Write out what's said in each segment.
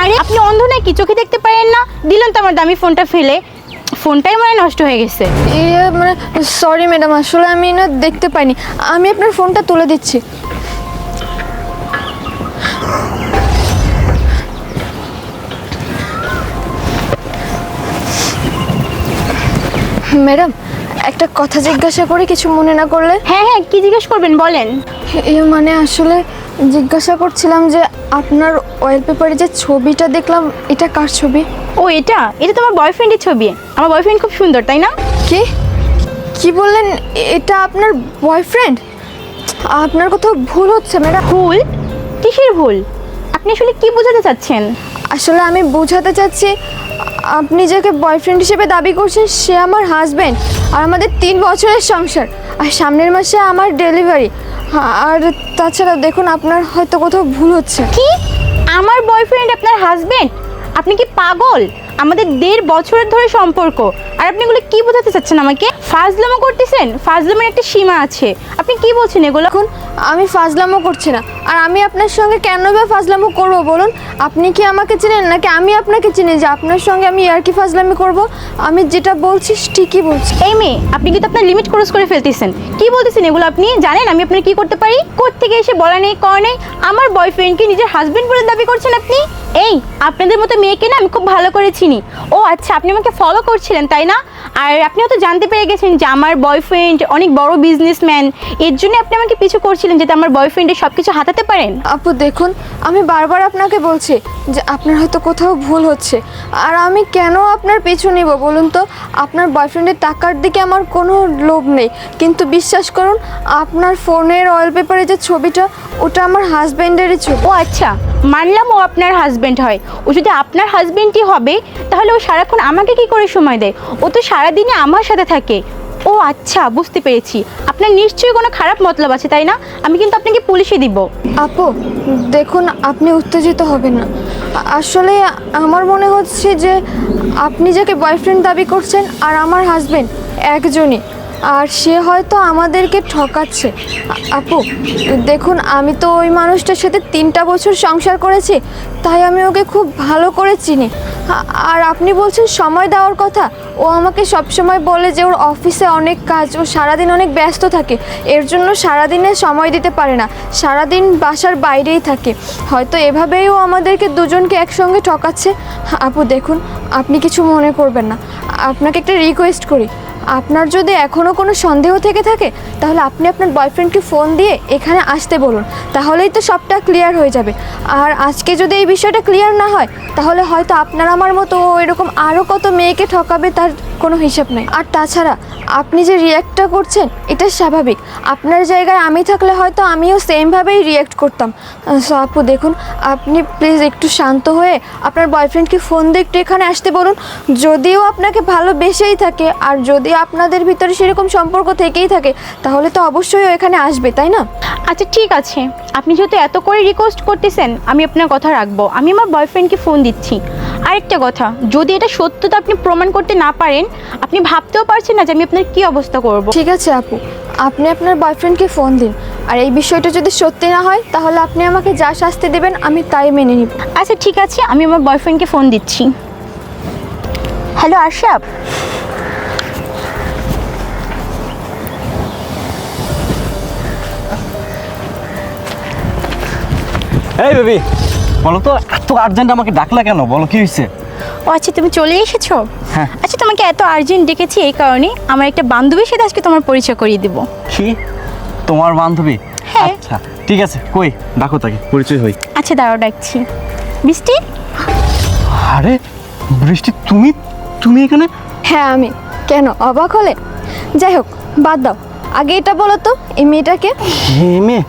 আরে আপনি অন্ধ নাকি, চোখে দেখতে পারেন না? দিলেন তো আমার দামি ফোনটা ফেলে, ফোনটাই মনে হয় নষ্ট হয়ে গেছে। মানে সরি ম্যাডাম, আসলে আমি না দেখতে পাইনি। আমি আপনার ফোনটা তুলে দিচ্ছি। ম্যাডাম, একটা কথা জিজ্ঞাসা করি, কিছু মনে না করলে? হ্যাঁ হ্যাঁ, কি জিজ্ঞেস করবেন বলেন। মানে আসলে জিজ্ঞাসা করছিলাম যে আপনার ওয়ালপেপারে যে ছবিটা দেখলাম, এটা কার ছবি? ও এটা এটা তোমার বয়ফ্রেন্ডের ছবি। আমার বয়ফ্রেন্ড খুব সুন্দর, তাই না? কি কি বললেন? এটা আপনার বয়ফ্রেন্ড? আপনার কোথাও ভুল হচ্ছে ম্যাডাম। ভুল? কিসের ভুল? আপনি আসলে কি বোঝাতে চাচ্ছেন? আসলে আমি বোঝাতে চাচ্ছি, আপনি যাকে বয়ফ্রেন্ড হিসেবে দাবি করছেন সে আমার হাজব্যান্ড, আর আমাদের 3 বছরের সংসার, আর সামনের মাসে আমার ডেলিভারি। আর তাছাড়া দেখুন, আপনার হয়তো কোথাও ভুল হচ্ছে। কি? আমার বয়ফ্রেন্ড আপনার হাজবেন্ড? আপনি কি পাগল? আমাদের 1.5 বছরের ধরে সম্পর্ক, আর আপনি এগুলো কি বোঝাতে চাচ্ছেন আমাকে? ফাজলামো করতেছেন? ফাজলামের একটা সীমা আছে। আপনি কি বলছেন এগুলো? এখন আমি ফাজলামো করছি না, আর আমি আপনার সঙ্গে কেন বা ফাজলামো করবো বলুন? আপনি কি আমাকে চেনেন নাকি আমি আপনাকে চিনি যে আপনার সঙ্গে আমি আর কি ফাজলামি করব? আমি যেটা বলছি ঠিকই বলছি। এই মেয়ে, আপনি কিন্তু আপনার লিমিট ক্রস করে ফেলতেছেন। কি বলতেছেন এগুলো? আপনি জানেন আমি আপনার কি করতে পারি? কোত্থেকে এসে বলা নেই কর নেই আমার বয়ফ্রেন্ডকে নিজের হাজবেন্ড বলে দাবি করছেন আপনি? এই আপনাদের মতো মেয়েকে না আমি খুব ভালো করে চিনি। ও আচ্ছা, আপনি আমাকে ফলো করছিলেন তাই না? আর আপনি হয়তো জানতে পেরে গেছেন যে আমার বয়ফ্রেন্ড অনেক বড় বিজনেসম্যান, এর জন্য আপনি আমাকে পিছু করছিলেন যাতে আমার বয়ফ্রেন্ডের সব কিছু হাতাতে পারেন। আপু দেখুন, আমি বারবার আপনাকে বলছি যে আপনার হয়তো কোথাও ভুল হচ্ছে, আর আমি কেন আপনার পিছু নিব বলুন তো? আপনার বয়ফ্রেন্ডের টাকার দিকে আমার কোনো লোভ নেই, কিন্তু বিশ্বাস করুন, আপনার ফোনের ওয়ালপেপারে যে ছবিটা, ওটা আমার হাজব্যান্ডেরই ছবি। ও আচ্ছা, মানলাম ও আপনার হাজবেন্ড হয়। ও যদি আপনার হাজবেন্ডই হবে তাহলে ও সারাক্ষণ আমাকে কি করে সময় দেয়? ও তো সারাদিনে আমার সাথে থাকে। ও আচ্ছা, বুঝতে পেরেছি। আপনার নিশ্চয়ই কোনো খারাপ মতলব আছে, তাই না? আমি কিন্তু আপনাকে পুলিশে দিব। আপু দেখুন, আপনি উত্তেজিত হবেন না। আসলে আমার মনে হচ্ছে যে আপনি যাকে বয়ফ্রেন্ড দাবি করছেন আর আমার হাজবেন্ড একজনই, আর সে হয়তো আমাদেরকে ঠকাচ্ছে। আপু দেখুন, আমি তো ওই মানুষটার সাথে 3টা বছর সংসার করেছি, তাই আমি ওকে খুব ভালো করে চিনি। আর আপনি বলছেন সময় দেওয়ার কথা। ও আমাকে সবসময় বলে যে ওর অফিসে অনেক কাজ, ও সারাদিন অনেক ব্যস্ত থাকে, এর জন্য সারাদিনে সময় দিতে পারে না, সারাদিন বাসার বাইরেই থাকে। হয়তো এভাবেই ও আমাদেরকে দুজনকে একসঙ্গে ঠকাচ্ছে। আপু দেখুন, আপনি কিছু মনে করবেন না। আপনাকে একটা রিকোয়েস্ট করি, আপনার যদি এখনও কোনো সন্দেহ থেকে থাকে তাহলে আপনি আপনার বয়ফ্রেন্ডকে ফোন দিয়ে এখানে আসতে বলুন, তাহলেই তো সবটা ক্লিয়ার হয়ে যাবে। আর আজকে যদি এই বিষয়টা ক্লিয়ার না হয় তাহলে হয়তো আপনার আমার মতো ও এরকম আরও কত মেয়েকে ঠকাবে, তার কোনো হিসাব নেই। আর তাছাড়া আপনি যে রিয়্যাক্টটা করছেন এটা স্বাভাবিক। আপনার জায়গায় আমি থাকলে হয়তো আমিও সেমভাবেই রিয়্যাক্ট করতাম। সো আপু দেখুন, আপনি প্লিজ একটু শান্ত হয়ে আপনার বয়ফ্রেন্ডকে ফোন দিয়ে একটু এখানে আসতে বলুন। যদিও আপনাকে ভালোবেসেই থাকে, আর যদি আপনাদের ভিতরে সেরকম সম্পর্ক থেকেই থাকে, তাহলে তো অবশ্যই ও এখানে আসবে, তাই না? আচ্ছা ঠিক আছে, আপনি যেহেতু এত করে রিকোয়েস্ট করতেছেন আমি আপনার কথা রাখবো। আমি আমার বয়ফ্রেন্ডকে ফোন দিচ্ছি। আরেকটা কথা, যদি এটা সত্যতা আপনি প্রমাণ করতে না পারেন, আপনি ভাবতেও পারছেন না যে আমি আপনার কী অবস্থা করব। ঠিক আছে আপু, আপনি আপনার বয়ফ্রেন্ডকে ফোন দিন, আর এই বিষয়টা যদি সত্যি না হয় তাহলে আপনি আমাকে যা শাস্তি দেবেন আমি তাই মেনে নিব। আচ্ছা ঠিক আছে, আমি আমার বয়ফ্রেন্ডকে ফোন দিচ্ছি। হ্যালো আশরাফ। এই বেবি, বলো তো এত আর্জেন্ট আমাকে ডাকলা কেন? বলো কি হয়েছে? ও আচ্ছা, তুমি চলে এসেছো? হ্যাঁ। আচ্ছা, তোমাকে এত আর্জেন্ট ডেকেছি এই কারণে, আমার একটা বান্ধবীর সাথে আজকে তোমার পরিচয় করিয়ে দেবো। কি? তোমার বান্ধবী? হ্যাঁ। আচ্ছা ঠিক আছে, কই ডাকো তাকে, পরিচয় হই। আচ্ছা দাঁড়াও, ডাকছি। বৃষ্টি। আরে বৃষ্টি, তুমি তুমি এখানে? হ্যাঁ আমি। কেন অবাক হলে? যাই হোক, বাদ দাও। আগে এটা বলো তো, এই মেয়েটাকে? এই মেয়ে?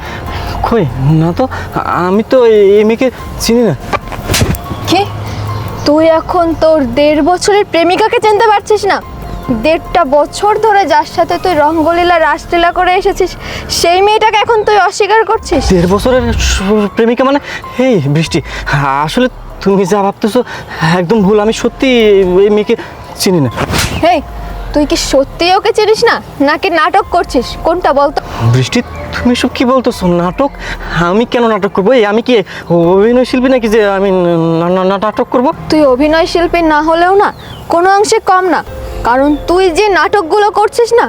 কই না তো, আমি তো এই মেয়েকে চিনি না। কি? তুই এখন তোর 1.5 বছরের প্রেমিকাকে চিনতে পারছিস না? 1.5টা বছর ধরে যার সাথে তুই রঙ্গলীলা রাসলীলা করে এসেছিস, সেই মেয়েটাকে এখন তুই অস্বীকার করছিস? 1.5 বছরের প্রেমিকা মানে? এই বৃষ্টি, আসলে তুমি যা ভাবতেছো একদম ভুল। আমি সত্যি এই মেয়েকে চিনি না। হেই, তুই কি সত্যি ওকে চিনিস না নাকি নাটক করছিস, কোনটা বলতো? বৃষ্টি, তুমি সব কি বলতেছো? নাটক? আমি কেন নাটক করবো? এই আমি কি অভিনয় শিল্পী নাকি যে আমি নাটক করব? তুই অভিনয় শিল্পী না হলেও না কোনো অংশে কম না, কারণ তুই যে নাটকগুলো করছিস না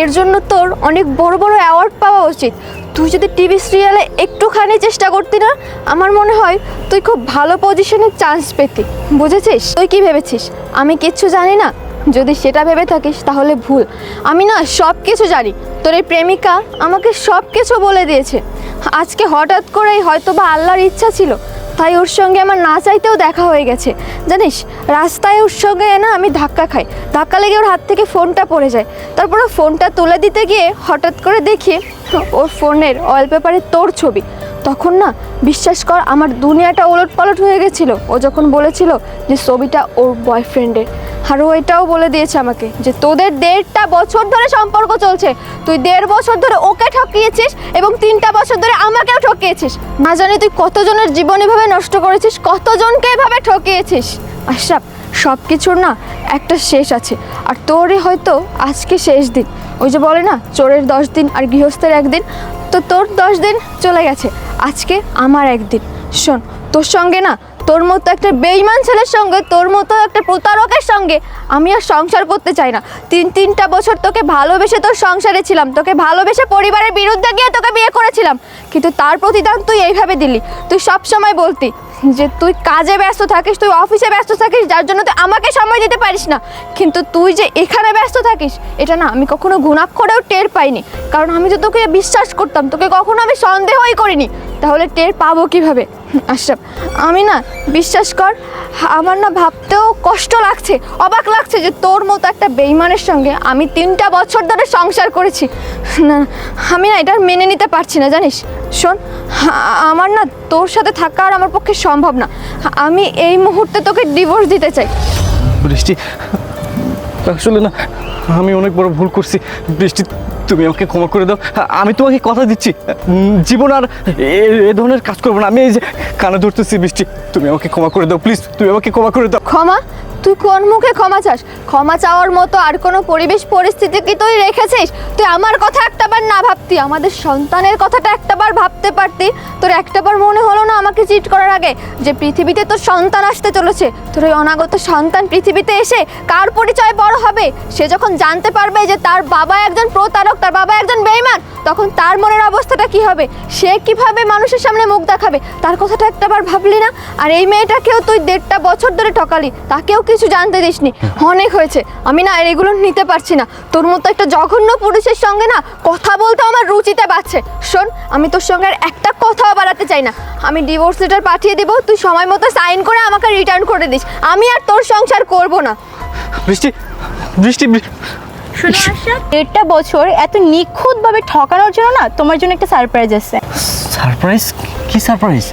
এর জন্য তোর অনেক বড় বড় অ্যাওয়ার্ড পাওয়া উচিত। তুই যদি টিভি সিরিয়ালে একটুখানি চেষ্টা করতি না, আমার মনে হয় তুই খুব ভালো পজিশনে চান্স পেতি। বুঝেছিস? তুই কি ভেবেছিস আমি কিচ্ছু জানি না? যদি সেটা ভেবে থাকিস তাহলে ভুল। আমি না সব কিছু জানি। তোর এই প্রেমিকা আমাকে সব কিছু বলে দিয়েছে। আজকে হঠাৎ করেই হয়তো বা আল্লাহর ইচ্ছা ছিল, তাই ওর সঙ্গে আমার না চাইতেও দেখা হয়ে গেছে। জানিস, রাস্তায় ওর সঙ্গে না আমি ধাক্কা খাই, ধাক্কা লেগে ওর হাত থেকে ফোনটা পড়ে যায়। তারপর ও ফোনটা তুলে দিতে গিয়ে হঠাৎ করে দেখি ওর ফোনের ওয়ালপেপারে তোর ছবি। তখন না বিশ্বাস কর আমার দুনিয়াটা ওলটপালট হয়ে গেছিল। ও যখন বলেছিল যে ছবিটা ওর বয়ফ্রেন্ডের, আর ও এটাও বলে দিয়েছে আমাকে যে তোদের 1.5 বছর ধরে সম্পর্ক চলছে, তুই 1.5 বছর ধরে ওকে ঠকিয়েছিস এবং 3টা বছর ধরে আমাকেও ঠকিয়েছিস। না জানি তুই কতজনের জীবন এভাবে নষ্ট করেছিস, কতজনকে এভাবে ঠকিয়েছিস। আশরাফ, সব কিছুর না একটা শেষ আছে, আর তোরই হয়তো আজকে শেষ দিন। ওই যে বলে না চোরের 10 দিন আর গৃহস্থের 1 দিন, তো তোর 10 দিন চলে গেছে, আজকে আমার 1 দিন। শোন, তোর সঙ্গে না, তোর মতো একটা বেঈমান ছেলের সঙ্গে, তোর মতো একটা প্রতারকের সঙ্গে আমি আর সংসার করতে চাই না। 3টা বছর তোকে ভালোবেসে তোর সংসারে ছিলাম, তোকে ভালোবেসে পরিবারের বিরুদ্ধে গিয়ে তোকে বিয়ে করেছিলাম, কিন্তু তার প্রতিদান তুই এইভাবে দিলি। তুই সব সময় বলতি যে তুই কাজে ব্যস্ত থাকিস, তুই অফিসে ব্যস্ত থাকিস, যার জন্য তুই আমাকে সময় দিতে পারিস না, কিন্তু তুই যে এখানে ব্যস্ত থাকিস এটা না আমি কখনো ঘুণাক্ষরেও টের পাইনি, কারণ আমি তো তোকে বিশ্বাস করতাম, তোকে কখনো আমি সন্দেহই করিনি। তাহলে টের পাবো কিভাবে? আশরাফ, আমি না বিশ্বাস কর, আমার না ভাবতেও কষ্ট লাগছে, অবাক লাগছে যে তোর মতো একটা বেঈমানের সঙ্গে আমি 3টা বছর ধরে সংসার করেছি। না, আমি না এটা মেনে নিতে পারছি না, জানিস। শোন, আমার না তোর সাথে থাকা আর আমার পক্ষে সম্ভব না। আমি এই মুহূর্তে তোকে ডিভোর্স দিতে চাই। বৃষ্টি, আসলে না আমি অনেক বড় ভুল করছি। বৃষ্টি, তুমি আমাকে ক্ষমা করে দাও। আমি তোমাকে কথা দিচ্ছি জীবন আর এ ধরনের কাজ করবো না। আমি এই যে কানে ধরতেছি, বৃষ্টি তুমি আমাকে ক্ষমা করে দাও, প্লিজ তুমি আমাকে ক্ষমা করে দাও। ক্ষমা? তুই কোন মুখে ক্ষমা চাস? ক্ষমা চাওয়ার মতো আর কোনো পরিবেশ পরিস্থিতি কি তুই রেখেছিস? তুই আমার কথা একটাবার না ভাবতি, আমাদের সন্তানের কথাটা একটাবার ভাবতে পারতি। তোর একটাবার মনে হলো না আমাকে চিট করার আগে যে পৃথিবীতে তোর সন্তান আসতে চলেছে, তোর ওই অনাগত সন্তান পৃথিবীতে এসে কার পরিচয় বড় হবে? সে যখন জানতে পারবে যে তার বাবা একজন প্রতারক, তার বাবা একজন বেঈমান, তখন তার মনের অবস্থাটা কি হবে? সে কিভাবে মানুষের সামনে মুখ দেখাবে? তার কথাটা একটাবার ভাবলি না? আর এই মেয়েটাকেও তুই 1.5 বছর ধরে ঠকালি, তাকেও কিছু জানতে দিসনি। অনেক হয়েছে, আমি না আর এগুলো নিতে পারছি না। তোর মতো একটা জঘন্য পুরুষের সঙ্গে না কথা বলতে আমার রুচিতে বাড়ছে। শোন, আমি তোর সঙ্গে আর একটা কথাও বাড়াতে চাই না। আমি ডিভোর্স লেটার পাঠিয়ে দেবো, তুই সময় মতো সাইন করে আমাকে রিটার্ন করে দিস। আমি আর তোর সংসার করব না। বৃষ্টি, বৃষ্টি, শোনো আশরাফ, 1.5 বছর এত নিখুঁতভাবে ঠকানোর জন্য না তোমার জন্য একটা সারপ্রাইজ আছে। সারপ্রাইজ? কি সারপ্রাইজ?